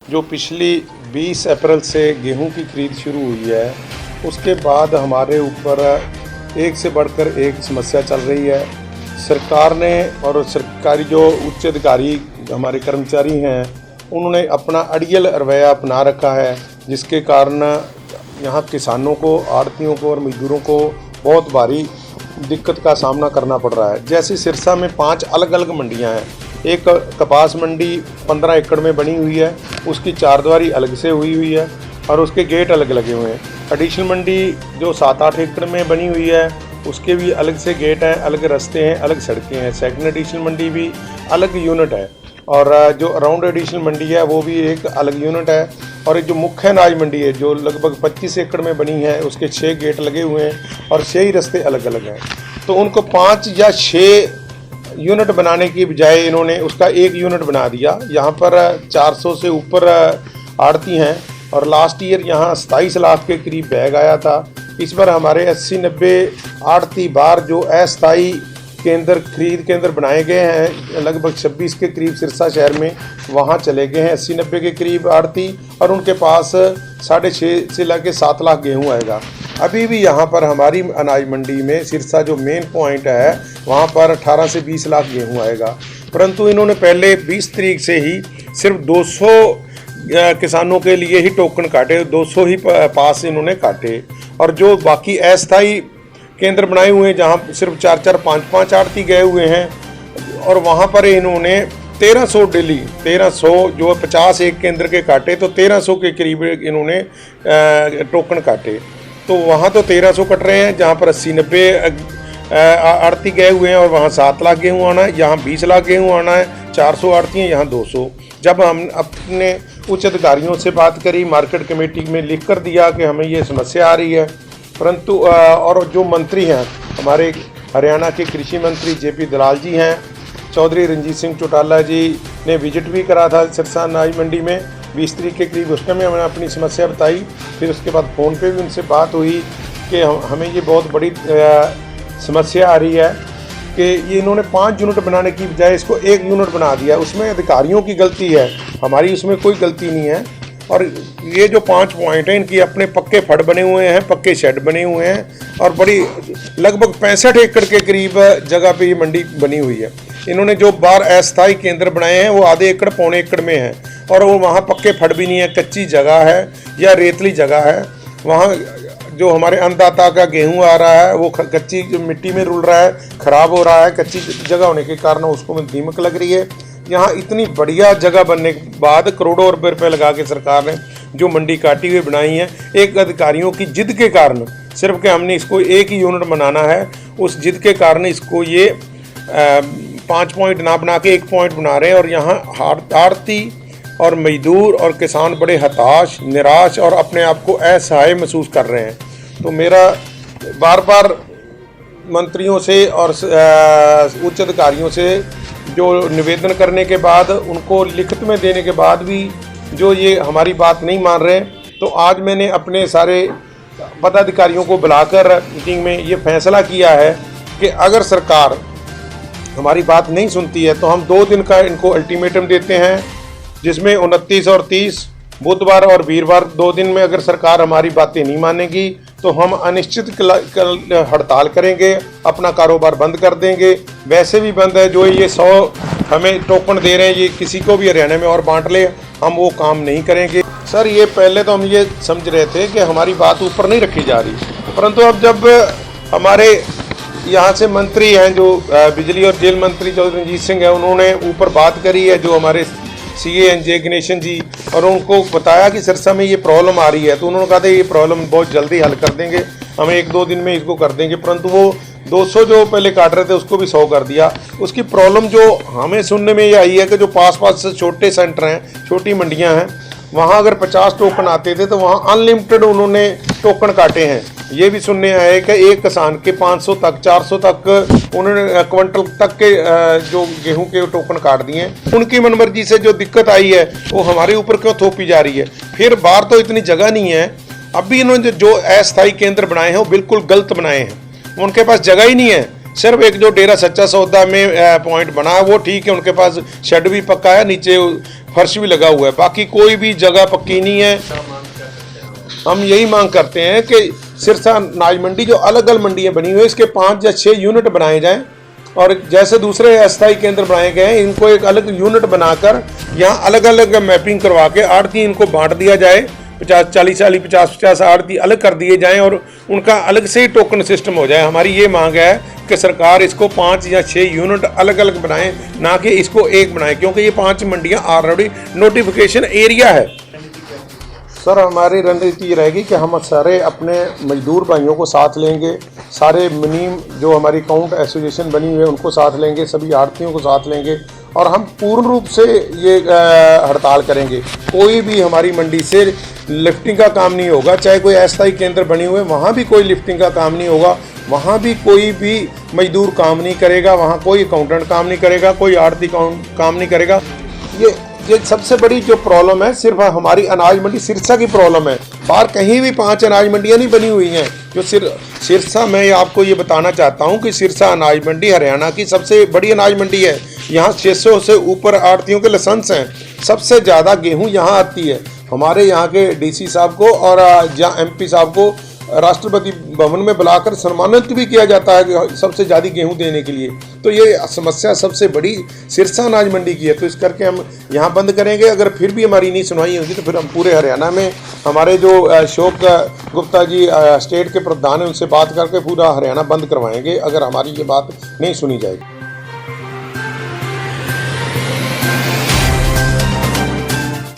जो पिछली 20 अप्रैल से गेहूं की खरीद शुरू हुई है, उसके बाद हमारे ऊपर एक से बढ़कर एक समस्या चल रही है। सरकार ने और सरकारी जो उच्च अधिकारी हमारे कर्मचारी हैं, उन्होंने अपना अड़ियल रवैया अपना रखा है, जिसके कारण यहाँ किसानों को, आड़तियों को और मजदूरों को बहुत भारी दिक्कत का सामना करना पड़ रहा है। जैसे सिरसा में 5 अलग अलग मंडियाँ हैं। एक कपास मंडी 15 एकड़ में बनी हुई है, उसकी चारदीवारी अलग से हुई है और उसके गेट अलग लगे हुए हैं। एडिशनल मंडी जो 7-8 एकड़ में बनी हुई है, उसके भी अलग से गेट हैं, अलग रास्ते हैं, अलग सड़कें हैं। सेकंड एडिशनल मंडी भी अलग यूनिट है और जो अराउंड एडिशनल मंडी है वो भी एक अलग यूनिट है। और जो मुख्य अनाज मंडी है जो लगभग 25 एकड़ में बनी है, उसके 6 गेट लगे हुए हैं और 6 ही रास्ते अलग अलग हैं। तो उनको 5 या 6 यूनिट बनाने की बजाय इन्होंने उसका एक यूनिट बना दिया। यहाँ पर 400 से ऊपर आड़ती हैं और लास्ट ईयर यहाँ 27 लाख के करीब बैग आया था। इस बार हमारे 80-90 आड़ती बार जो अस्थायी केंद्र, खरीद केंद्र बनाए गए हैं, लगभग 26 के करीब सिरसा शहर में, वहाँ चले गए हैं 80-90 के करीब आड़ती और उनके पास 6.5 से लेकर 7 लाख गेहूँ आएगा। अभी भी यहाँ पर हमारी अनाज मंडी में सिरसा जो मेन पॉइंट है, वहाँ पर 18 से 20 लाख गेहूँ आएगा। परंतु इन्होंने पहले 20 तारीख से ही सिर्फ 200 किसानों के लिए ही टोकन काटे, 200 ही पास इन्होंने काटे। और जो बाकी अस्थायी केंद्र बनाए हुए हैं जहाँ सिर्फ 4-4, 5-5 आड़ती गए हुए हैं और वहाँ पर इन्होंने 1300 डेली, 1300 जो 50 एक केंद्र के काटे, तो 1300 के करीब इन्होंने टोकन काटे। तो वहाँ तो 1300 कट रहे हैं जहाँ पर 80-90 आड़ती गए हुए हैं और वहाँ 7 लाख गेहूँ आना है, यहाँ 20 लाख गेहूँ आना है। 400 आड़ती हैं, यहाँ 200। जब हम अपने उच्च अधिकारियों से बात करी, मार्केट कमेटी में लिख कर दिया कि हमें ये समस्या आ रही है, परंतु और जो मंत्री हैं हमारे हरियाणा के कृषि मंत्री JP दलाल जी हैं, चौधरी रंजीत सिंह चौटाला जी ने विजिट भी करा था सिरसा अनाज मंडी में 20 तारीख के करीब। उसमें हमने अपनी समस्या बताई। फिर उसके बाद फ़ोन पे भी उनसे बात हुई कि हमें ये बहुत बड़ी समस्या आ रही है कि ये इन्होंने 5 यूनिट बनाने की बजाय इसको 1 यूनिट बना दिया। उसमें अधिकारियों की गलती है, हमारी उसमें कोई गलती नहीं है। और ये जो 5 पॉइंट हैं, इनकी अपने पक्के फड़ बने हुए हैं, पक्के शेड बने हुए हैं और बड़ी लगभग 65 एकड़ के करीब जगह पे ये मंडी बनी हुई है। इन्होंने जो बार अस्थायी केंद्र बनाए हैं वो आधे एकड़, पौने एकड़ में है और वो वहाँ पक्के फड़ भी नहीं है, कच्ची जगह है या रेतली जगह है। वहाँ जो हमारे अन्नदाता का गेहूँ आ रहा है वो कच्ची मिट्टी में रुल रहा है, ख़राब हो रहा है। कच्ची जगह होने के कारण उसको में दीमक लग रही है। यहाँ इतनी बढ़िया जगह बनने के बाद करोड़ों रुपए लगा के सरकार ने जो मंडी काटी हुई बनाई है, एक अधिकारियों की जिद के कारण, सिर्फ कि हमने इसको एक ही यूनिट बनाना है, उस जिद के कारण इसको ये 5 पॉइंट ना बना के 1 पॉइंट बना रहे हैं। और यहाँ आड़ती और मजदूर और किसान बड़े हताश, निराश और अपने आप को असहाय महसूस कर रहे हैं। तो मेरा बार बार मंत्रियों से और उच्च अधिकारियों से जो निवेदन करने के बाद, उनको लिखित में देने के बाद भी जो ये हमारी बात नहीं मान रहे, तो आज मैंने अपने सारे पदाधिकारियों को बुलाकर मीटिंग में ये फैसला किया है कि अगर सरकार हमारी बात नहीं सुनती है तो हम 2 दिन का इनको अल्टीमेटम देते हैं, जिसमें 29 और 30 बुधवार और वीरवार 2 दिन में अगर सरकार हमारी बातें नहीं मानेगी तो हम अनिश्चित हड़ताल करेंगे, अपना कारोबार बंद कर देंगे। वैसे भी बंद है, जो ये 100 हमें टोकन दे रहे हैं, ये किसी को भी हरियाणा में और बांट ले, हम वो काम नहीं करेंगे। सर, ये पहले तो हम ये समझ रहे थे कि हमारी बात ऊपर नहीं रखी जा रही, परंतु अब जब हमारे यहाँ से मंत्री हैं जो बिजली और जेल मंत्री चौधरी रंजीत सिंह है, उन्होंने ऊपर बात करी है, जो हमारे CA NJ गणेशन जी, और उनको बताया कि सिरसा में ये प्रॉब्लम आ रही है, तो उन्होंने कहा था ये प्रॉब्लम बहुत जल्दी हल कर देंगे, हमें 1-2 दिन में इसको कर देंगे। परंतु वो 200 जो पहले काट रहे थे उसको भी 100 कर दिया। उसकी प्रॉब्लम जो हमें सुनने में ये आई है कि जो पास से छोटे सेंटर हैं, छोटी मंडियां हैं, वहाँ अगर 50 टोकन आते थे तो वहाँ अनलिमिटेड उन्होंने टोकन काटे हैं। ये भी सुनने आया कि एक किसान के 500 तक, 400 तक उन्होंने क्विंटल तक के जो गेहूं के टोकन काट दिए हैं। उनकी मनमर्जी से जो दिक्कत आई है वो हमारे ऊपर क्यों थोपी जा रही है? फिर बाहर तो इतनी जगह नहीं है। अभी इन्होंने जो अस्थायी केंद्र बनाए हैं वो बिल्कुल गलत बनाए हैं, उनके पास जगह ही नहीं है। सिर्फ एक जो डेरा सच्चा सौदा में पॉइंट बना है वो ठीक है, उनके पास शेड भी पक्का है, नीचे फर्श भी लगा हुआ है, बाकी कोई भी जगह पक्की नहीं है। हम यही मांग करते हैं कि सिरसा अनाज मंडी जो अलग अलग मंडियाँ बनी हुई है इसके 5 या 6 यूनिट बनाए जाएं, और जैसे दूसरे अस्थायी केंद्र बनाए गए हैं इनको एक अलग यूनिट बनाकर यहाँ अलग अलग मैपिंग करवा के आड़ती इनको बांट दिया जाए, 40-40, 50-50 आड़ती अलग कर दिए जाएं और उनका अलग से ही टोकन सिस्टम हो जाए। हमारी ये मांग है कि सरकार इसको 5 या 6 यूनिट अलग अलग बनाए, ना कि इसको एक बनाए, क्योंकि ये 5 मंडियाँ ऑलरेडी नोटिफिकेशन एरिया है। सर हमारी रणनीति ये रहेगी कि हम सारे अपने मजदूर भाइयों को साथ लेंगे, सारे मुनीम जो हमारी काउंट एसोसिएशन बनी हुई है उनको साथ लेंगे, सभी आड़तियों को साथ लेंगे और हम पूर्ण रूप से ये हड़ताल करेंगे। कोई भी हमारी मंडी से लिफ्टिंग का काम नहीं होगा, चाहे कोई अस्थायी केंद्र बने हुए वहाँ भी कोई लिफ्टिंग का काम नहीं होगा, वहाँ भी कोई भी मजदूर काम नहीं करेगा, वहाँ कोई अकाउंटेंट काम नहीं करेगा, कोई आड़ती काम नहीं करेगा। ये सबसे बड़ी जो प्रॉब्लम है सिर्फ हमारी अनाज मंडी सिरसा की प्रॉब्लम है, बाहर कहीं भी 5 अनाज मंडियाँ नहीं बनी हुई हैं। जो सिरसा मैं आपको ये बताना चाहता हूँ कि सिरसा अनाज मंडी हरियाणा की सबसे बड़ी अनाज मंडी है। यहाँ 600 से ऊपर आड़तियों के लाइसेंस हैं, सबसे ज़्यादा गेहूँ यहाँ आती है। हमारे यहाँ के डीसी साहब को और एमपी साहब को राष्ट्रपति भवन में बुलाकर सम्मानित भी किया जाता है कि सबसे ज़्यादा गेहूं देने के लिए। तो ये समस्या सबसे बड़ी सिरसा अनाज मंडी की है, तो इस करके हम यहाँ बंद करेंगे। अगर फिर भी हमारी नहीं सुनवाई होगी तो फिर हम पूरे हरियाणा में हमारे जो अशोक गुप्ता जी स्टेट के प्रधान हैं उनसे बात करके पूरा हरियाणा बंद करवाएंगे, अगर हमारी ये बात नहीं सुनी जाएगी।